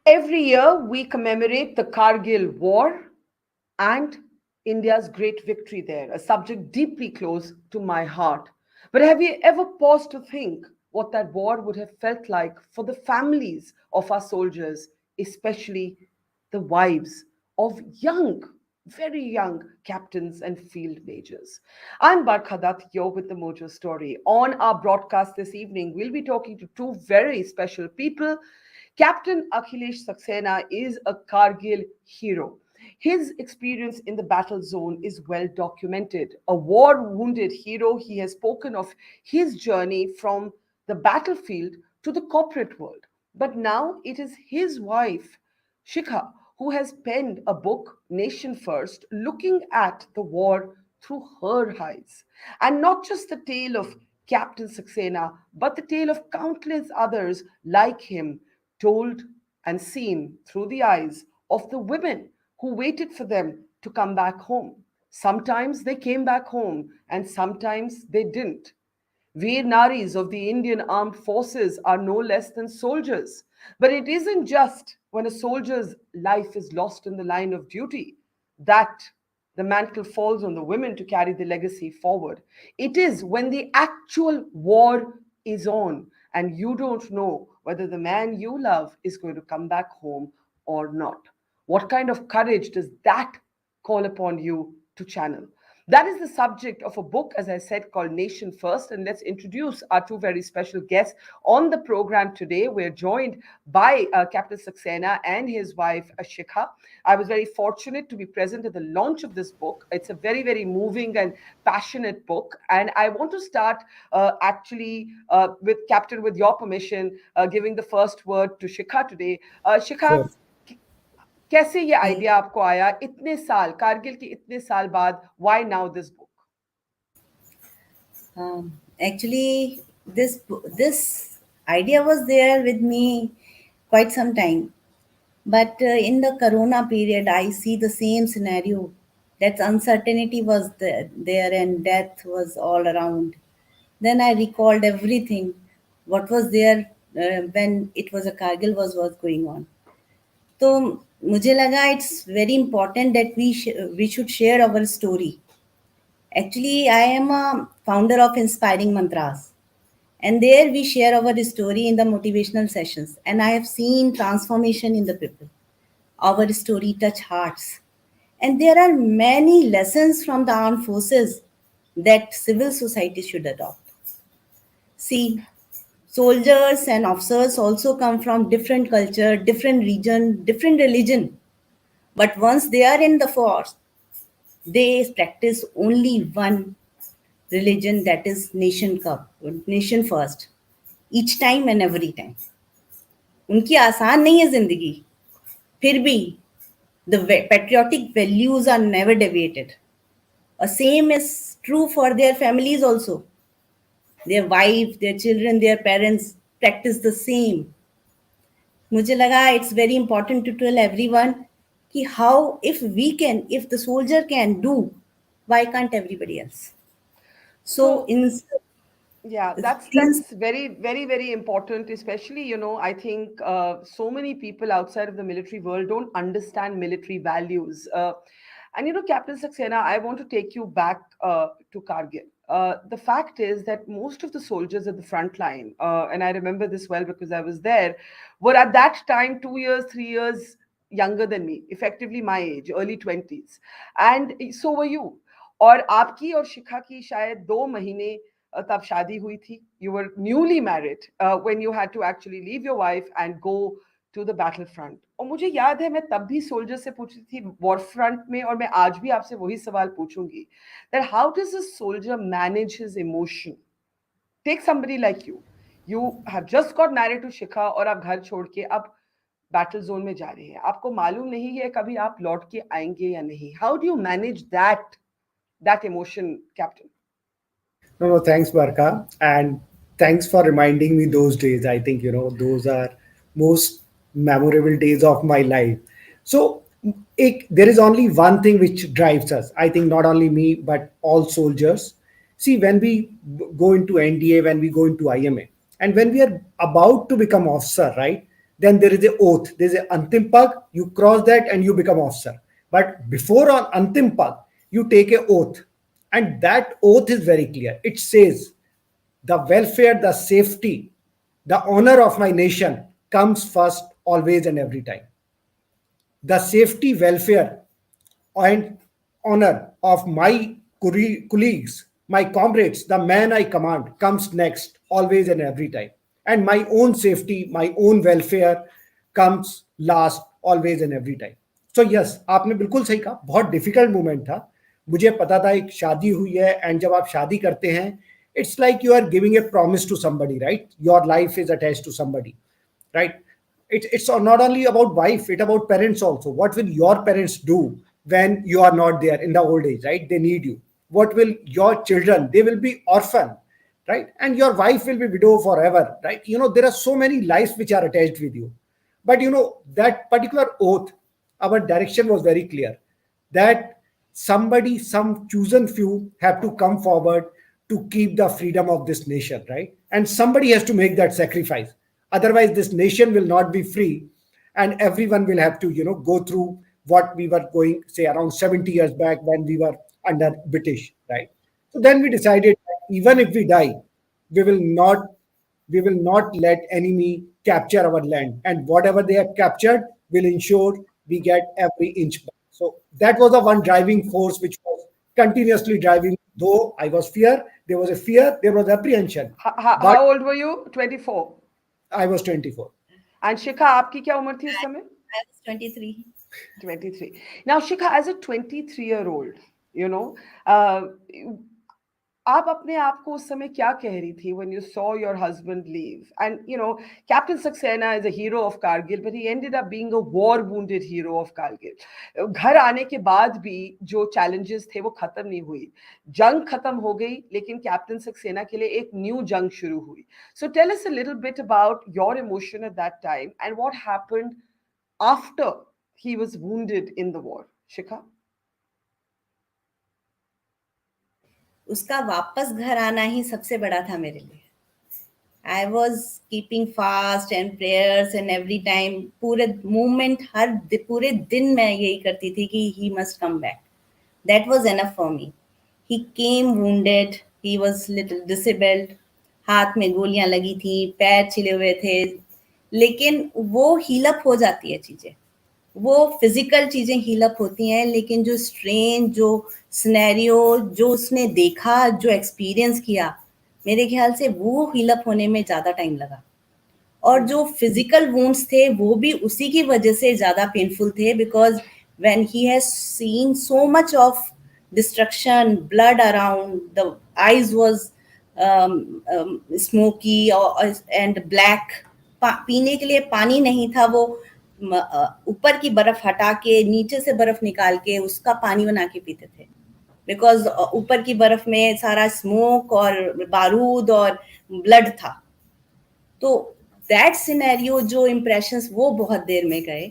Every year, we commemorate the Kargil War and India's great victory there, a subject deeply close to my heart. But have you ever paused to think what that war would have felt like for the families of our soldiers, especially the wives of young, very young captains and field majors? I'm Barkha Dutt here with the Mojo story. On our broadcast this evening, we'll be talking to two very special people. Captain Akhilesh Saxena is a Kargil hero. His experience in the battle zone is well documented. A war wounded hero, he has spoken of his journey from the battlefield to the corporate world. But now it is his wife, Shikha, who has penned a book, Nation First, looking at the war through her eyes. And not just the tale of Captain Saxena, but the tale of countless others like him, told and seen through the eyes of the women who waited for them to come back home. Sometimes they came back home, and sometimes they didn't. Veer Naris of the Indian Armed Forces are no less than soldiers. But it isn't just when a soldier's life is lost in the line of duty that the mantle falls on the women to carry the legacy forward. It is when the actual war is on and you don't know whether the man you love is going to come back home or not. What kind of courage does that call upon you to channel? That is the subject of a book, as I said, called Nation First. And let's introduce our two very special guests on the program today. We're joined by Captain Saxena and his wife, Shikha. I was very fortunate to be present at the launch of this book. It's a very, very moving and passionate book. And I want to start with Captain, with your permission, giving the first word to Shikha today. Shikha, Sure. कैसे ये Okay. Idea आपको आया इतने साल कारगिल के इतने साल बाद why now this book Actually, this idea was there with me quite some time. But in the Corona period, I see the same scenario. That uncertainty was there and death was all around. Then I recalled everything, what was there when it was a Kargil was going on. तो मुझे लगा it's very important that we should share our story. Actually, I am a founder of Inspiring Mantras, and there we share our story in the motivational sessions. And I have seen transformation in the people. Our story touch hearts, and there are many lessons from the armed forces that civil society should adopt. See, soldiers and officers also come from different culture, different region, different religion. But once they are in the force, they practice only one religion, that is nation first, each time and every time. उनकी आसान नहीं है जिंदगी, फिर भी the patriotic values are never deviated. Same is true for their families also. Their wife, their children, their parents practice the same. मुझे लगा it's very important to tell everyone कि how, if the soldier can do, why can't everybody else? So so in yeah, since that's very, very, very important, especially, I think so many people outside of the military world don't understand military values. And Captain Saxena, I want to take you back to Kargil. The fact is that most of the soldiers at the front line, and I remember this well because I was there, were at that time 2 years, 3 years younger than me, effectively my age, early 20s. And so were you. और आपकी और शिखा की शायद 2 महीने तब शादी हुई थी. You were newly married when you had to actually leave your wife and go to the battlefront. और मुझे याद है मैं तब भी सोल्जर से पूछती थी वॉर फ्रंट में, और मैं आज भी आपसे वही सवाल पूछूंगी, that how does a soldier manage his emotion? Take somebody like you have just got married to Shikha और आप घर छोड़ के अब बैटल जोन में जा रहे हैं, आपको मालूम नहीं है कभी आप लौट के आएंगे या नहीं. How do you manage that emotion, Captain? No, no, thanks, Barkha. And thanks for reminding me those days. I think, those are most memorable days of my life. So, there is only one thing which drives us. I think not only me, but all soldiers. See, when we go into NDA, when we go into IMA, and when we are about to become officer, right? Then there is a oath. There is a antim pag. You cross that and you become officer. But before on antim pag, you take a oath, and that oath is very clear. It says, the welfare, the safety, the honor of my nation comes first, always and every time. The safety, welfare, and honor of my colleagues, my comrades, the man I command comes next, always and every time. And my own safety, my own welfare comes last, always and every time. So yes, आपने बिल्कुल सही कहा, बहुत difficult moment था. मुझे पता था एक शादी हुई है, एंड जब आप शादी करते हैं, it's like you are giving a promise to somebody, right? Your life is attached to somebody, right? It's not only about wife, it's about parents also. What will your parents do when you are not there in the old age, right? They need you. What will your children? They will be orphan, right? And your wife will be widow forever, right? There are so many lives which are attached with you. But that particular oath, our direction was very clear, that somebody, some chosen few have to come forward to keep the freedom of this nation, right? And somebody has to make that sacrifice. Otherwise, this nation will not be free, and everyone will have to, go through what we were going, say, around 70 years back when we were under British, right? So then we decided that even if we die, we will not, we will not let enemy capture our land, and whatever they have captured will ensure we get every inch back. So that was the one driving force which was continuously driving. Though I was fear, there was apprehension, but How old were you? 24. I was 24. And Shikha, आपकी क्या उम्र थी उस समय? I was 23. 23. Now, Shikha, as a 23-year-old, you know, uh, आप अपने आप को उस समय क्या कह रही थी when you saw your husband leave? And Captain Saxena is a hero of Kargil, but he ended up being a war-wounded hero of Kargil. घर आने के बाद भी जो challenges थे वो खत्म नहीं हुई. जंग खत्म हो गई, लेकिन कैप्टन सक्सेना के लिए एक न्यू जंग शुरू हुई. So tell us a little bit about your emotion at that time and what happened after he was wounded in the war. Shikha? उसका वापस घर आना ही सबसे बड़ा था मेरे लिए. I was keeping fast and prayers and every time, पूरे मूवमेंट, पूरे दिन मैं यही करती थी कि he must come back. That was enough for me. He came wounded, he was little disabled, हाथ में गोलियां लगी थी, पैर छिले हुए थे, लेकिन वो हील अप हो जाती है चीज़ें, वो फिजिकल चीजें हील अप होती हैं, लेकिन जो स्ट्रेन, जो सिनेरियो, जो उसने देखा, जो एक्सपीरियंस किया, मेरे ख्याल से वो हील अप होने में ज़्यादा टाइम लगा. और जो फिजिकल वुंड्स थे वो भी उसी की वजह से ज़्यादा पेनफुल थे, because when he has seen so much of destruction, blood around the eyes was smoky and black, पीने के लिए पानी नहीं था, वो ऊपर की बर्फ हटा के नीचे से बर्फ निकाल के उसका पानी बना के पीते थे, बिकॉज ऊपर की बर्फ में सारा स्मोक और बारूद और ब्लड था. तो दैट सिनेरियो, जो इम्प्रेशंस, वो बहुत देर में गए.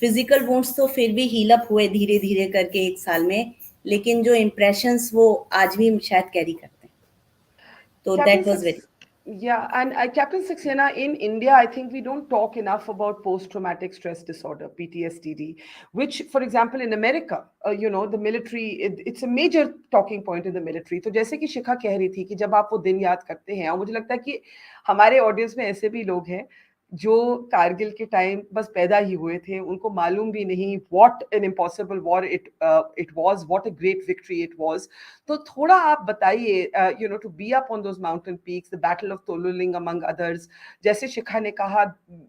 फिजिकल वुंड्स तो फिर भी हील अप हुए धीरे धीरे करके 1 साल में, लेकिन जो इम्प्रेशंस वो आज भी शायद कैरी करते हैं. तो that was very. Yeah, and Captain Saxena, in India, I think we don't talk enough about post-traumatic stress disorder, PTSD, which, for example, in America, the military, it's a major talking point in the military. तो जैसे कि शिखा कह रही थी कि जब आप वो दिन याद करते हैं, और मुझे लगता है कि हमारे ऑडियंस में ऐसे भी लोग हैं जो कारगिल के टाइम बस पैदा ही हुए थे, उनको मालूम भी नहीं what an impossible war it was, what a great victory it was. तो थोड़ा आप बताइए, to be up on those mountain peaks, the battle of Toluling among others, जैसे शिखा ने कहा,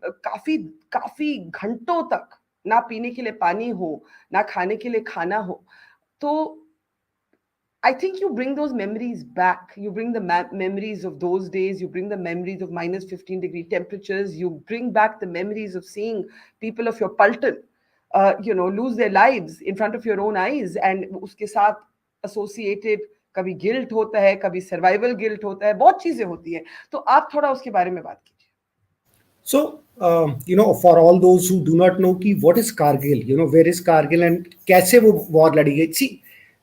काफी काफी घंटों तक ना पीने के लिए पानी हो, ना खाने के लिए खाना हो. तो I think you bring those memories back. You bring the memories of those days. You bring the memories of minus 15-degree temperatures. You bring back the memories of seeing people of your Paltan, lose their lives in front of your own eyes. And उसके साथ associated कभी guilt होता है, कभी survival guilt होता है, बहुत चीजें होती हैं. तो आप थोड़ा उसके बारे में बात कीजिए. So, for all those who do not know, ki, what is Kargil? Where is Kargil and कैसे वो war लड़ी गई? See,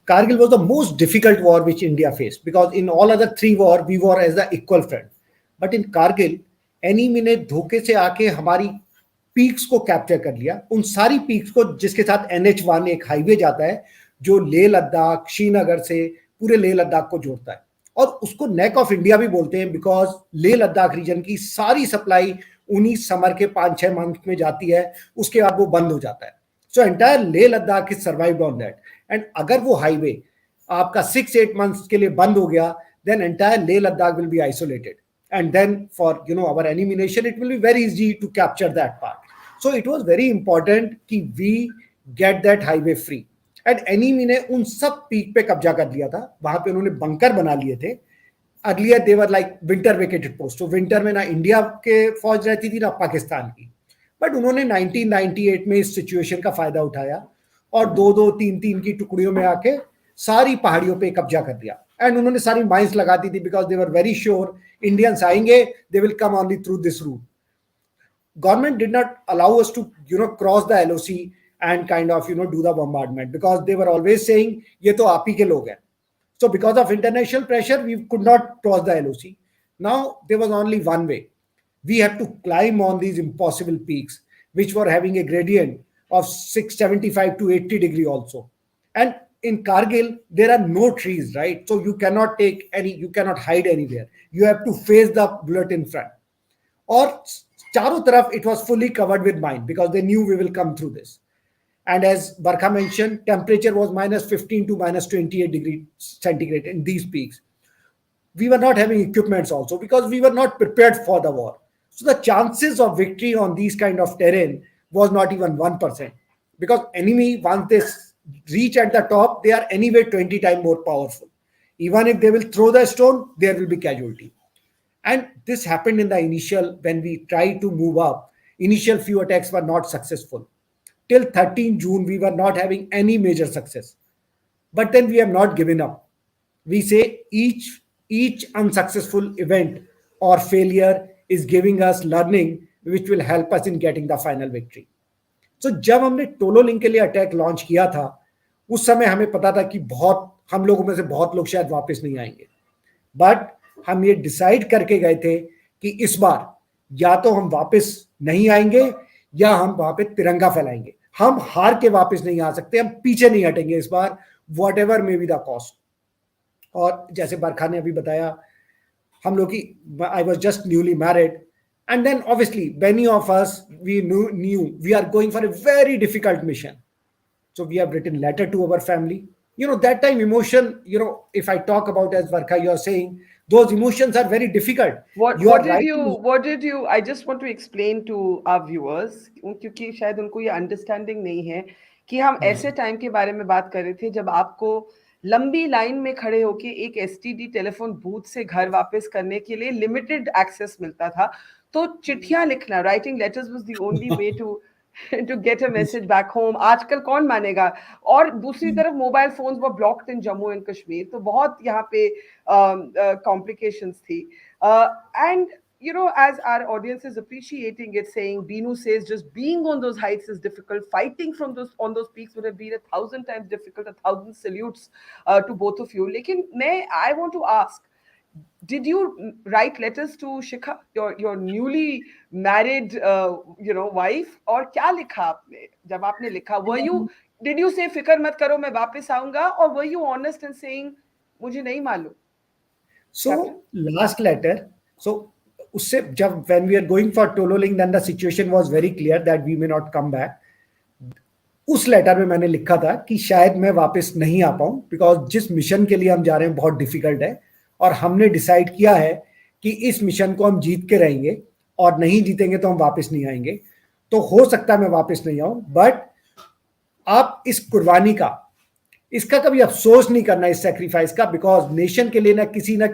Kargil was the most difficult war which India faced, because in all other 3 wars we were as the equal friend. But in Kargil, enemy ने धोखे से आके हमारी peaks को कैप्चर कर लिया, उन सारी पीक्स को जिसके साथ NH1 एक हाईवे जाता है जो लेह लद्दाख श्रीनगर से पूरे लेह लद्दाख को जोड़ता है, और उसको नेक ऑफ इंडिया भी बोलते हैं बिकॉज लेह लद्दाख रीजन की सारी सप्लाई उन्हीं समर के 5-6 मंथ में जाती है, उसके बाद वो बंद हो जाता है. So entire Leh Ladakh is survived on that. And अगर वो हाईवे आपका 6-8 मंथ्स के लिए बंद हो गया, then entire Leh Ladakh will be isolated, and then for our enemy nation it will be very easy to capture that part. So it was very important कि we get that highway free. And enemy ने उन सब peak पे कब्जा कर लिया था, वहां पे उन्होंने बंकर बना लिए थे. Earlier they were like winter vacated post, तो विंटर में ना इंडिया के फौज रहती थी ना पाकिस्तान की. बट उन्होंने 1998 में इस सिचुएशन का फायदा उठाया और 2-2, 3-3 की टुकड़ियों में आके सारी पहाड़ियों पे कब्जा कर दिया. एंड उन्होंने सारी माइंस लगा दी थी because they were very sure Indians आएंगे, they will come only through this route. Government did not allow us to cross the LOC and kind of do the bombardment because they were always saying ये तो आप ही के लोग हैं. So because of international pressure we could not cross the LOC. Now there was only one way. We had to climb on these impossible peaks which were having a gradient of 675 to 80 degree also. And in Kargil there are no trees, right? So you cannot hide anywhere. You have to face the bullet in front. और चारों तरफ it was fully covered with mine because they knew we will come through this. And as Barkha mentioned, temperature was -15 to -28 degrees centigrade in these peaks. We were not having equipments also because we were not prepared for the war. So the chances of victory on these kind of terrain was not even 1%, because enemy, once they reach at the top, they are anyway 20 times more powerful. Even if they will throw the stone, there will be casualty. And this happened in the initial, when we tried to move up, initial few attacks were not successful. Till 13 June, we were not having any major success. But then we have not given up. We say each unsuccessful event or failure is giving us learning which will help us in getting the final victory. So जब हमने टोलोलिंग के लिए attack launch किया था, उस समय हमें पता था कि हम लोगों में से बहुत लोग शायद वापस नहीं आएंगे. बट हम ये डिसाइड करके गए थे कि इस बार या तो हम वापस नहीं आएंगे या हम वहां पे तिरंगा फैलाएंगे. हम हार के वापस नहीं आ सकते, हम पीछे नहीं हटेंगे इस बार, whatever may be the cost. और जैसे बरखा ने अभी बताया, हम लोग की, I was just newly married, and then obviously many of us we knew we are going for a very difficult mission. So we have written letter to our family. That time emotion, if I talk about, as Barkha you are saying, those emotions are very difficult. What You are did right. you I just want to explain to our viewers, क्योंकि शायद उनको ये understanding नहीं है कि हम ऐसे time के बारे में बात कर रहे थे जब आपको लंबी लाइन में खड़े होके एक एसटीडी टेलीफोन बूथ से घर वापस करने के लिए लिमिटेड एक्सेस मिलता था. तो चिट्ठियां लिखना, writing letters was the only way to get a message back home. आजकल कौन मानेगा. और दूसरी तरफ mobile phones were blocked in Jammu and Kashmir, तो बहुत यहाँ पे कॉम्प्लिकेशंस थी. And as our audience is appreciating it, saying, Binu says just being on those heights is difficult. Fighting on those peaks would have been 1,000 times difficult. 1,000 salutes to both of you. Lekin I want to ask, did you write letters to Shikha, your newly married wife, और क्या लिखा आपने जब आपने लिखा? Did you say फिक्र मत करो मैं वापस आऊंगा, or were you honest in saying मुझे नहीं मालूम? So last letter, so उससे जब when we are going for Tololing, then the situation was very clear that we may not come back. उस लेटर में मैंने लिखा था कि शायद मैं वापस नहीं आ पाऊं बिकॉज जिस मिशन के लिए हम जा रहे हैं बहुत डिफिकल्ट है, और हमने डिसाइड किया है कि इस मिशन को हम जीत के रहेंगे और नहीं जीतेंगे तो हम वापस नहीं आएंगे. तो हो सकता है मैं वापस नहीं आऊं, बट आप इस कुर्बानी का, इसका कभी अफसोस नहीं करना, इस सेक्रीफाइस का, बिकॉज नेशन के लिए ना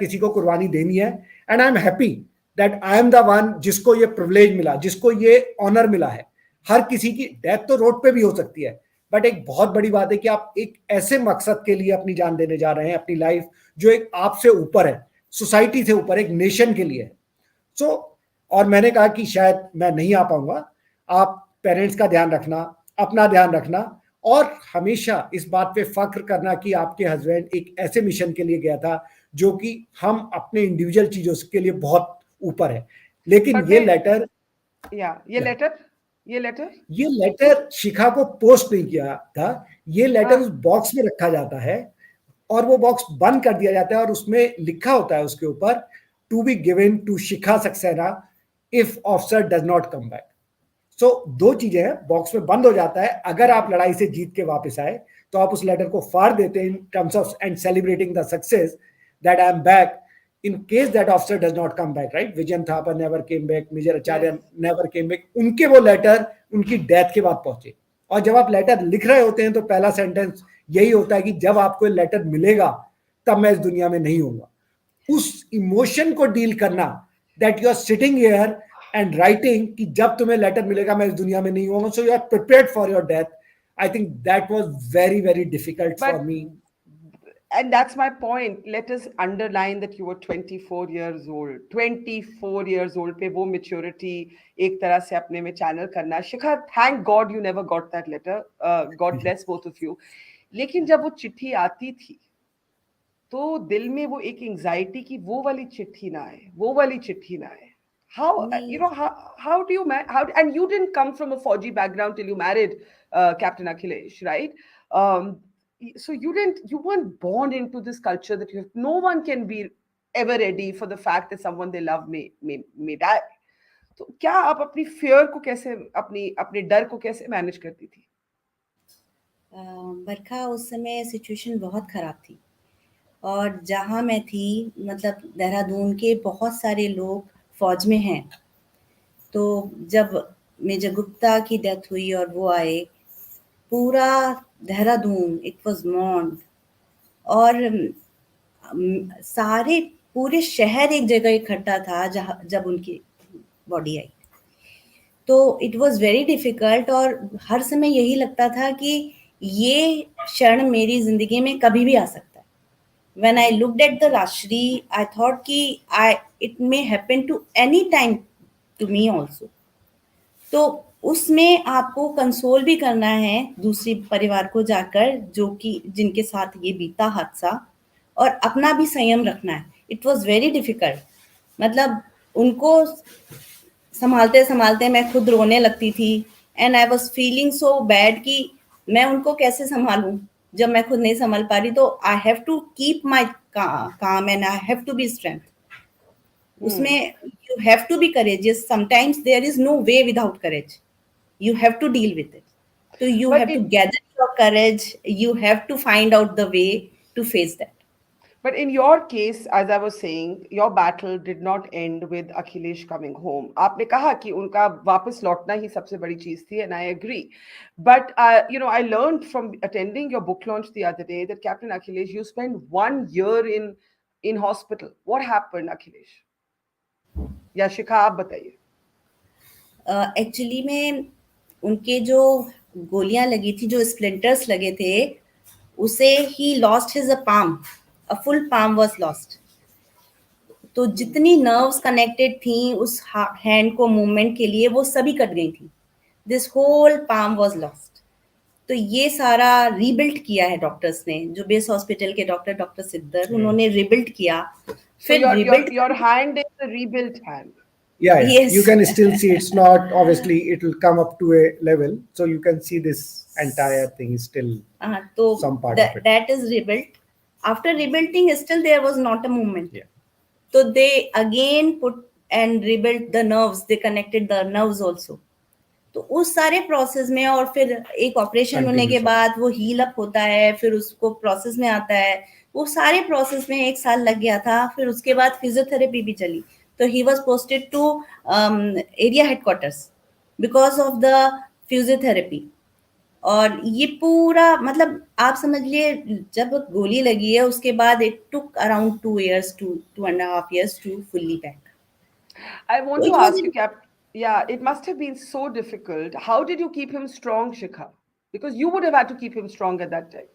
किसी को कुर्बानी देनी है. And I am happy that I am the one जिसको ये प्रिविलेज मिला, जिसको ये ऑनर मिला है. हर किसी की डेथ तो रोड पे भी हो सकती है, बट एक बहुत बड़ी बात है कि आप एक ऐसे मकसद के लिए अपनी जान देने जा रहे हैं, अपनी लाइफ, जो एक आपसे ऊपर है, सोसाइटी से ऊपर, एक नेशन के लिए है. सो और मैंने कहा कि शायद मैं नहीं आ पाऊंगा. आप पेरेंट्स का ध्यान रखना, अपना ध्यान रखना, और हमेशा इस बात पे फख्र करना कि आपके हस्बैंड एक ऐसे मिशन के लिए गया था जो कि हम अपने इंडिविजुअल चीजों के लिए बहुत ऊपर है. लेकिन ये लेटर, ये लेटर ये लेटर? ये लेटर शिखा को पोस्ट नहीं किया था, ये लेटर उस हाँ। बॉक्स में रखा जाता है और वो बॉक्स बंद कर दिया जाता है और उसमें लिखा होता है उसके ऊपर, to be given to Shikha Saxena if officer does not come back. So दो चीजें हैं, बॉक्स में बंद हो जाता है, अगर आप लड़ाई से जीत के वापस आए तो आप उस लेटर को फाड़ देते हैं in terms of and celebrating the success that I am back in case that officer does not come back, right? Vijayan Thapa never came back, major Acharya yes. Never came back, उनके वो लेटर उनकी डेथ के बाद पहुंचे। और जब आप लेटर लिख रहे होते हैं तो पहला सेंटेंस यही होता है कि जब आपको लेटर मिलेगा तब मैं इस दुनिया में नहीं होऊंगा। उस इमोशन को डील करना, that you are sitting here and writing कि जब तुम्हें लेटर मिलेगा मैं इस दुनिया में नहीं होऊंगा, so you are prepared for your death, I think that was very very difficult for But, me. and that's my point. Let us underline that you were 24 years old. 24 years old पे वो maturity एक तरह से अपने में channel करना। शिखा, thank God you never got that letter. God bless both of you. लेकिन जब वो चिट्ठी आती थी तो दिल में वो एक एंजाइटी की वो वाली चिट्ठी ना आए, वो वाली चिट्ठी ना आए। How, you नहीं, know, how do you how, and you didn't come from a Fauji background till you married Captain Akhilesh, right? So you weren't born into this culture that you have, no one can be ever ready for the fact that someone they love may die. तो क्या आप अपनी fear को कैसे, अपनी अपने डर को कैसे मैनेज करती थी? बरखा उस समय सिचुएशन बहुत ख़राब थी। और जहाँ मैं थी, मतलब देहरादून के बहुत सारे लोग फ़ौज में हैं। तो जब मेजर गुप्ता की डेथ हुई और वो आए, पूरा देहरादून इट वाज़ मॉर्न्ड। और सारे पूरे शहर एक जगह इकट्ठा था जहाँ जब उनकी बॉडी आई। तो इट वाज़ वेरी डिफ़िकल्ट और हर समय यही लगता था कि ये क्षण मेरी ज़िंदगी में कभी भी आ सकता है। When I looked at the Rashri, I thought कि it may happen to any time to me also. तो उसमें आपको कंसोल भी करना है दूसरी परिवार को जाकर, जो कि जिनके साथ ये बीता हादसा, और अपना भी संयम रखना है। It was very difficult. मतलब उनको संभालते संभालते मैं खुद रोने लगती थी। And I was feeling so bad कि मैं उनको कैसे संभालूं जब मैं खुद नहीं संभाल पा रही। तो I have to keep my calm and I have to be strength. उसमें you have to be courageous. Sometimes there is no way without courage. You have to deal with it. So you But have to it gather your courage. You have to find out the way to face that. But in your case, as I was saying, your battle did not end with Akhilesh coming home. आपने कहा कि उनका वापस लौटना ही सबसे बड़ी चीज थी, and I agree. But you know, I learned from attending your book launch the other day that Captain Akhilesh, you spent 1 year in hospital. What happened, Akhilesh? या शिखा आप बताइए। एक्चुअली में उनके जो गोलियां लगी थी, जो स्प्लिंटर्स लगे थे, उसे he lost his a palm. A full palm was lost. तो जितनी नर्व्स कनेक्टेड थी उस हैंड को मूवमेंट के लिए, वो सभी कट गई थी। This whole palm was lost. तो ये सारा रीबिल्ड किया है डॉक्टर्स ने, जो बेस हॉस्पिटल के डॉक्टर सिद्दर, उन्होंने रिबिल्ड किया। So फिर rebuild your hand is a rebuilt hand. Yeah, yeah, yes. you can still see it's not, obviously it will come up to a level, so you can see this entire thing is still तो some part of it. that is rebuilt. After rebuilding, still there was not a movement. Yeah. So they again put and rebuilt the nerves. They connected the nerves also. तो उस सारे process में, और फिर एक operation होने के Continuous बाद वो हील अप होता है, फिर उसको प्रोसेस में आता है। वो सारे प्रोसेस में 1 साल लग गया था। फिर उसके बाद फिजियोथेरेपी भी चली। तो he was posted to area headquarters because of the physiotherapy. और ये पूरा, मतलब आप समझ लिए, जब गोली लगी है उसके बाद it took around 2 years to 2.5 years to fully back. I want So to it was ask you, Cap. Yeah, it must have been so difficult. How did you keep him strong, Shikha? Because you would have had to keep him strong at that time.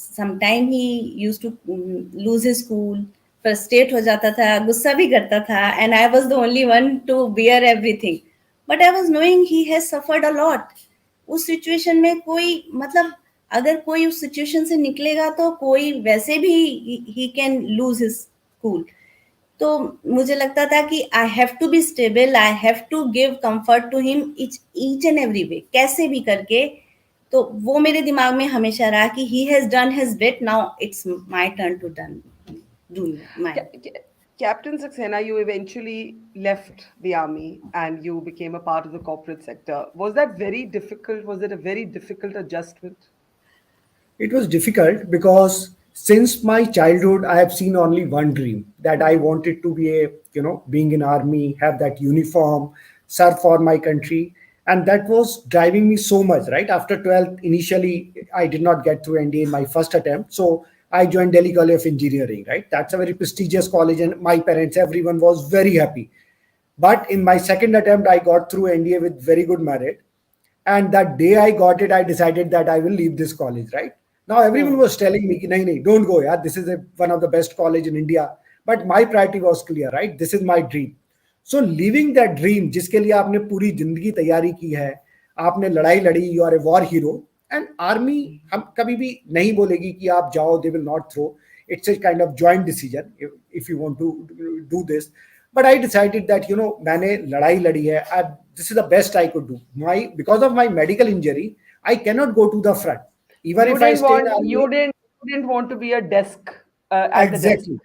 sometime he used to lose his cool, frustrate हो जाता था, गुस्सा भी करता था, and I was the only one to bear everything. But I was knowing he has suffered a lot. उस situation में कोई, मतलब अगर कोई उस सिचुएशन से निकलेगा तो कोई वैसे भी he can lose his cool. तो मुझे लगता था कि I have to be stable, I have to give comfort to him each and every way, कैसे भी करके। तो वो मेरे दिमाग में हमेशा रहा कि he has done his bit, now it's my turn to done do mine. Ca- Ca- Captain Saxena, you eventually left the army and you became a part of the corporate sector. Was that very difficult? Was it a very difficult adjustment? It was difficult because since my childhood, I have seen only one dream that I wanted to be a, being in army, have that uniform, serve for my country. And that was driving me so much, right? After 12th, initially, I did not get through NDA in my first attempt. So I joined Delhi College of Engineering, right? That's a very prestigious college. And my parents, everyone was very happy. But in my second attempt, I got through NDA with very good merit. And that day I got it, I decided that I will leave this college, right? Now everyone Hmm. was telling me, nahi, nahi, don't go, yeah. This is one of the best college in India. But my priority was clear, right? This is my dream. So leaving that dream, जिसके लिए आपने पूरी जिंदगी तैयारी की है, आपने लड़ाई लड़ी, you are a war hero. And army हम कभी भी नहीं बोलेगी कि आप जाओ, they will not throw. It's a kind of joint decision if you want to do this. But I decided that मैंने लड़ाई लड़ी है. This is the best I could do. Because of my medical injury, I cannot go to the front. Even You if I didn't stay in want army, you didn't want to be a desk at the desk. exactly.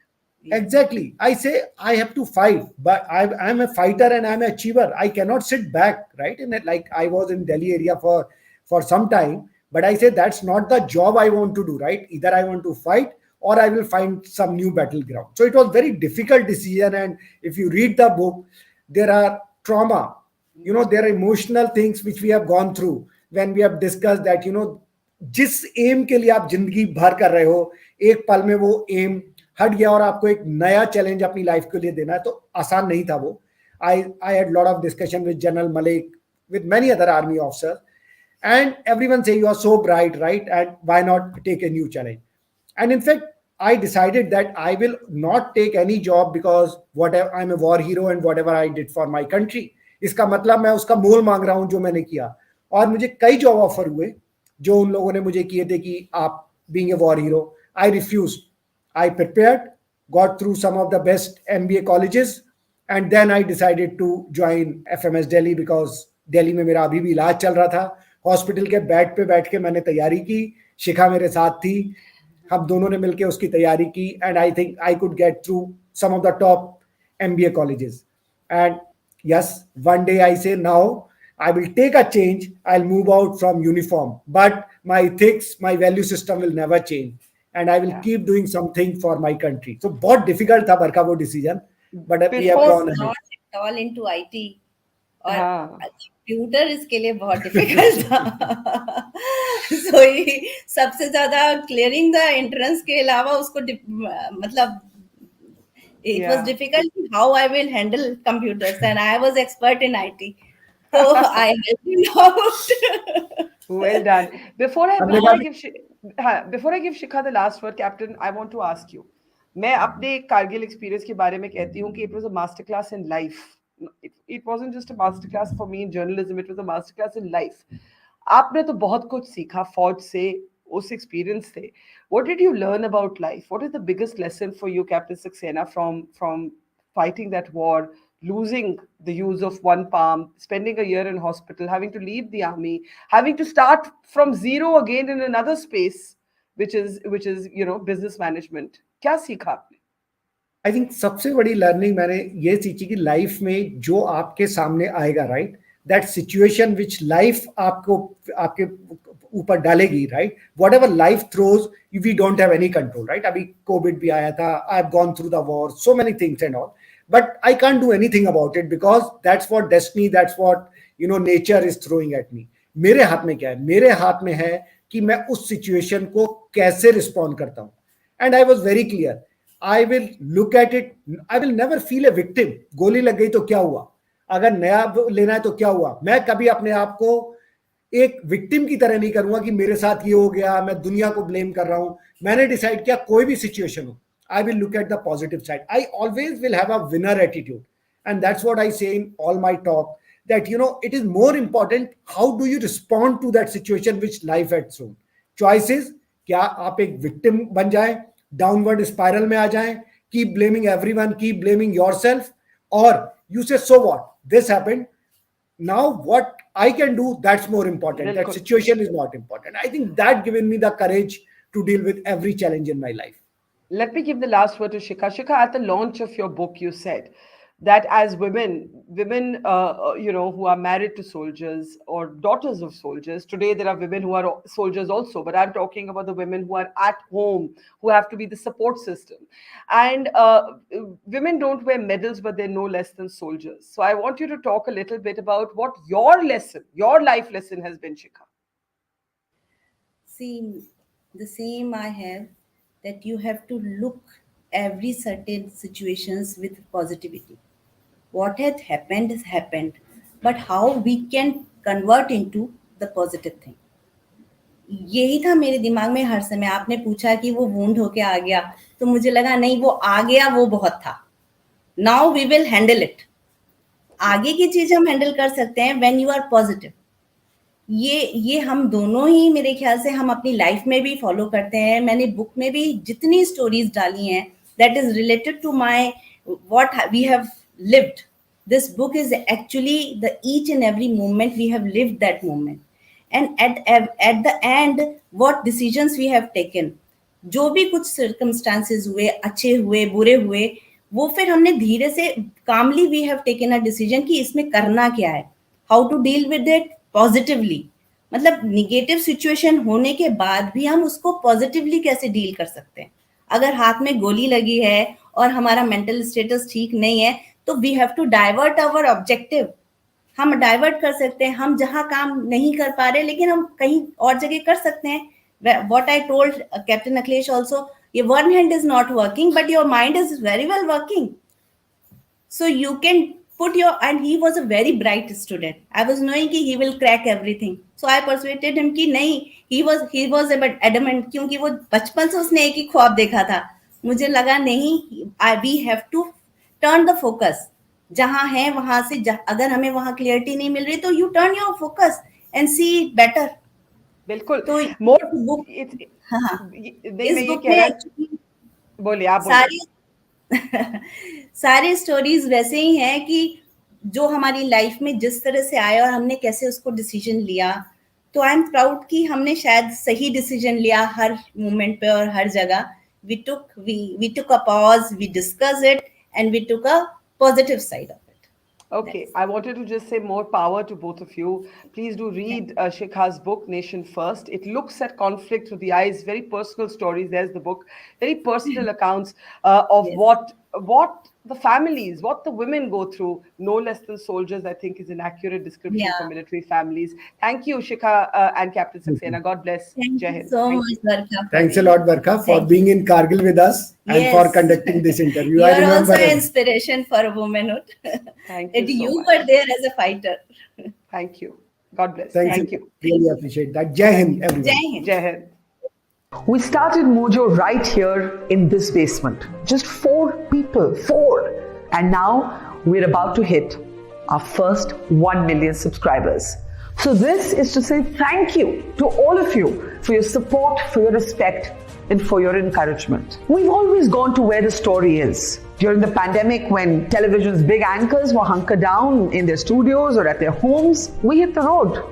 Yeah. Exactly. I say I have to fight, but I'm a fighter and I'm an achiever. I cannot sit back, right? And like I was in Delhi area for some time, but I say that's not the job I want to do, right? Either I want to fight or I will find some new battleground. So it was very difficult decision. And if you read the book, there are trauma, there are emotional things which we have gone through when we have discussed that, जिस M के लिए आप जिंदगी भर कर रहे हो, एक पल में वो एम हट गया और आपको एक नया चैलेंज अपनी लाइफ के लिए देना है, तो आसान नहीं था वो. I had lot of discussion with general Malik, with many other army officers, and everyone say you are so bright, right? And why not take a new challenge? And in fact, I decided that I will not take any job because whatever, I'm a war hero and whatever I did for my country, इसका मतलब मैं उसका मोल मांग रहा हूं जो मैंने किया. और मुझे कई जॉब ऑफर हुए जो उन लोगों ने मुझे किए थे कि आप being a war hero. I refuse. I prepared, got through some of the best MBA colleges, and then I decided to join FMS Delhi because Delhi में मेरा अभी भी इलाज चल रहा था. हॉस्पिटल के बेड पे बैठ के मैंने तैयारी की. शिखा मेरे साथ थी. हम दोनों ने मिलकर उसकी तैयारी की. And I think I could get through some of the top MBA colleges. And yes, one day I say now I will take a change. I'll move out from uniform, but my ethics, my value system will never change. And I will Yeah. keep doing something for my country. So बहुत difficult था बरका वो decision, but we It have Before was gone ahead. not at all into IT, और हाँ. Computer इसके लिए बहुत difficult था. सो सबसे ज्यादा क्लियरिंग द एंट्रेंस के अलावा उसको मतलब it was Yeah. difficult how I will handle computers, and I was expert in IT, so I helped him out. Well done. Before I हमने before I कहा give हाँ, before I give Shikha the last word, Captain, I want to ask you. मैं अपने Kargil experience के बारे में कहती हूँ कि it was a masterclass in life. It wasn't just a masterclass for me in journalism. It was a masterclass in life. आपने तो बहुत कुछ सीखा फौज से, उस एक्सपीरियंस से. What did you learn about life? What is the biggest lesson for you, Captain Saxena, from fighting that war, losing the use of one palm, spending a year in hospital, having to leave the army, having to start from zero again in another space, which is business management. क्या सीखा आपने? I think सबसे बड़ी learning मैंने ये सीखी कि life में जो आपके सामने आएगा, right, that situation which life आपको आपके ऊपर डालेगी, right, whatever life throws, we don't have any control, right. अभी कोविड भी आया था, I have gone through the war, so many things and all, but I can't do anything about it because that's what destiny, that's what nature is throwing at me. मेरे हाथ में क्या है? मेरे हाथ में है कि मैं उस सिचुएशन को कैसे रिस्पॉन्ड करता हूं. And I was very clear, I will look at it. I will never feel a victim. गोली लग गई तो क्या हुआ? अगर नया लेना है तो क्या हुआ? मैं कभी अपने आप को एक विक्टिम की तरह नहीं करूंगा कि मेरे साथ ये हो गया, मैं दुनिया को ब्लेम कर रहा हूं. मैंने डिसाइड किया कोई भी सिचुएशन हो, I will look at the positive side. I always will have a winner attitude. And that's what I say in all my talk, that it is more important how do you respond to that situation which life had thrown. Choices, क्या आप एक victim बन जाए, downward spiral में आ जाएं, keep blaming everyone, keep blaming yourself, or you say, so what? This happened. Now what I can do, that's more important. That बिल्कुल. situation is not important. I think that given me the courage to deal with every challenge in my life. Let me give the last word to Shikha. Shikha, at the launch of your book, you said that as women, who are married to soldiers or daughters of soldiers, today there are women who are soldiers also, but I'm talking about the women who are at home, who have to be the support system. And women don't wear medals, but they're no less than soldiers. So I want you to talk a little bit about what your life lesson has been, Shikha. See, the same I have, that you have to look every certain situations with positivity. What has happened has happened, but how we can convert into the positive thing. यही था मेरे दिमाग में हर समय. आपने पूछा कि वो वुंड होके आ गया, तो मुझे लगा नहीं, वो आ गया, वो बहुत था. Now we will handle it. आगे की चीज हम हैंडल कर सकते हैं व्हेन यू आर पॉजिटिव. ये हम दोनों ही मेरे ख्याल से हम अपनी लाइफ में भी फॉलो करते हैं. मैंने बुक में भी जितनी स्टोरीज डाली हैं, that is related to my what we have lived. This book is actually the each and every moment we have lived that moment, and at the end what decisions we have taken. जो भी कुछ circumstances हुए, अच्छे हुए, बुरे हुए, वो फिर हमने धीरे से calmly we have taken a decision कि इसमें करना क्या है, how to deal with it positively. मतलब निगेटिव सिचुएशन होने के बाद भी हम उसको पॉजिटिवली कैसे डील कर सकते हैं. अगर हाथ में गोली लगी है और हमारा मेंटल स्टेटस ठीक नहीं है, तो we have to divert our objective. हम डाइवर्ट कर सकते हैं. हम जहां काम नहीं कर पा रहे, लेकिन हम कहीं और जगह कर सकते हैं. What I told captain Akhilesh also, ये one hand is not working but your mind is very well working. So you can put your, and he was a very bright student. I was knowing कि he will crack everything. So I persuaded him कि नहीं, he was a bit adamant, क्योंकि वो बचपन से उसने एक ही ख्वाब देखा था. मुझे लगा नहीं, we have to turn the focus. जहाँ है वहां से, अगर हमें वहां क्लियरिटी नहीं मिल रही, तो you turn your focus and see it better. बिल्कुल. तो मोर बुक, हाँ, इस बुक कह में रहा एक्चुअली बोलिए, आप बोलिए. सारी स्टोरीज वैसे ही हैं कि जो हमारी लाइफ में जिस तरह से आए और हमने कैसे उसको डिसीजन लिया. तो आई एम प्राउड कि हमने शायद सही डिसीजन लिया हर मोमेंट पे और हर जगह. we took a pause, we discussed it, and we took a positive side of it. Okay, I wanted to just say more power to both of you. Please do read Shikha's book, Nation First. It looks at conflict through the eyes, very personal stories. There's the book, very personal accounts of Yes. what the families, what the women go through. No less than soldiers, I think, is an accurate description Yeah. for military families. Thank you, Shikha and Captain Saxena. God bless. Thank Jai you Hind. so Thank much, you. Barkha. Thanks a lot, Barkha, for Thank being in Kargil with us and for Yes. conducting this interview. You I are remember also an it. inspiration for womanhood. Thank And you so you much. were there as a fighter. Thank you. God bless. Thanks. Thank you. Really appreciate that. Jai Hind, everyone. Jai Hind. Jai Hind. We started Mojo right here in this basement. Just 4 people. 4. And now we're about to hit our first 1 million subscribers. So this is to say thank you to all of you for your support, for your respect, and for your encouragement. We've always gone to where the story is. During the pandemic, when television's big anchors were hunkered down in their studios or at their homes, we hit the road.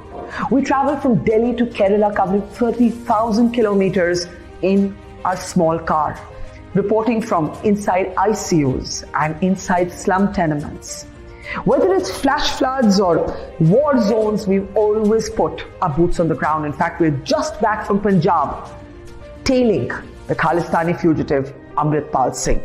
We traveled from Delhi to Kerala, covering 30,000 kilometers in a small car, reporting from inside ICUs and inside slum tenements. Whether it's flash floods or war zones, we've always put our boots on the ground. In fact, we're just back from Punjab, tailing the Khalistani fugitive Amritpal Singh.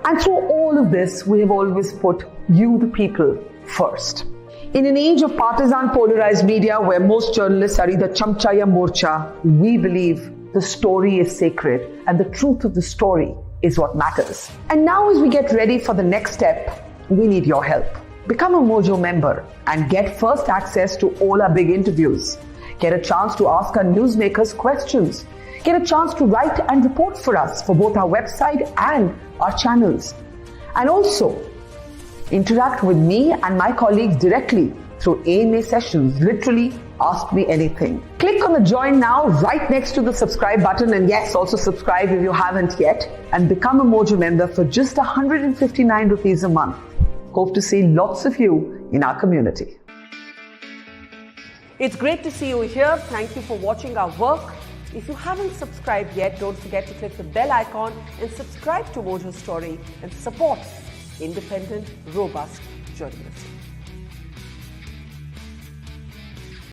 And through all of this, we have always put you, the people, first. In an age of partisan polarized media where most journalists are either chamcha ya morcha, we believe the story is sacred and the truth of the story is what matters. And now as we get ready for the next step, we need your help. Become a Mojo member and get first access to all our big interviews. Get a chance to ask our newsmakers questions. Get a chance to write and report for us for both our website and our channels. And also, interact with me and my colleagues directly through AMA sessions. Literally, ask me anything. Click on the join now right next to the subscribe button, and yes, also subscribe if you haven't yet, and become a Mojo member for just 159 rupees a month. Hope to see lots of you in our community. It's great to see you here. Thank you for watching our work. If you haven't subscribed yet, don't forget to click the bell icon and subscribe to Mojo Story and support independent, robust journalism.